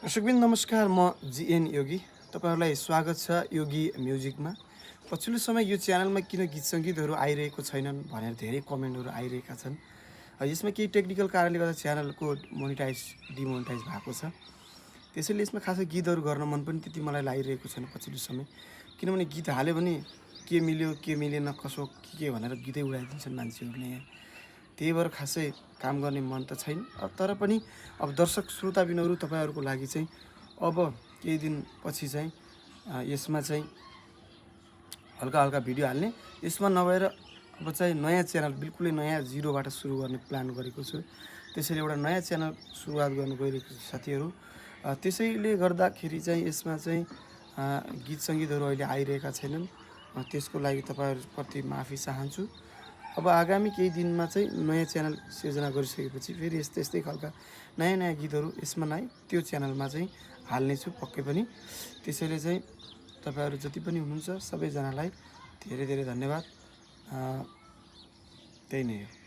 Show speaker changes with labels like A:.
A: दर्शकबिन नमस्कार, म जीएन योगी। तपाईहरुलाई स्वागत छ योगी म्युजिकमा। पछिल्लो समय यो च्यानलमा किन गीत सङ्गीतहरू आइरहेको छैनन् भनेर धेरै कमेन्टहरू आइरहेका छन्। यसमा केही टेक्निकल कारणले गर्दा च्यानलको डिमोनेटाइज भएको छ। त्यसैले यसमा खासै गीतहरू गर्न मन पनि त्यति मलाई लागिरहेको छैन पछिल्लो समय। किनभने गीत हाल्यो भने के मिल्यो के मिलेन कसो के भनेर गीतै उडाइदिन्छन् मान्छेहरूले यहाँ। त्यही भएर खासै काम गर्ने मन त छैन। तर पनि अब दर्शक श्रोताबिनहरू तपाईहरुको लागि चाहिँ अब केही दिन पछि चाहिँ यसमा चाहिँ हल्का हल्का भिडियो हाल्ने, यसमा नभएर अब चाहिँ नयाँ च्यानल बिल्कुलै नयाँ जिरोबाट सुरु गर्ने प्लान गरेको छु। त्यसैले एउटा नयाँ च्यानल सुरुवात गर्न गइरहेको छु साथीहरू। त्यसैले गर्दाखेरि चाहिँ यसमा चाहिँ गीत सङ्गीतहरू अहिले आइरहेका छैनन्। त्यसको लागि तपाईहरुप्रति माफी चाहन्छु। अब आगामी केही दिनमा चाहिँ नयाँ च्यानल सिर्जना गरिसकेपछि फेरि यस्तै खालका नयाँ गीतहरू यसमा नआइ त्यो च्यानलमा चाहिँ हाल्नेछु पक्कै पनि। त्यसैले चाहिँ तपाईहरु जति पनि हुनुहुन्छ सबैजनालाई धेरै धेरै धन्यवाद। त्यही नै हो।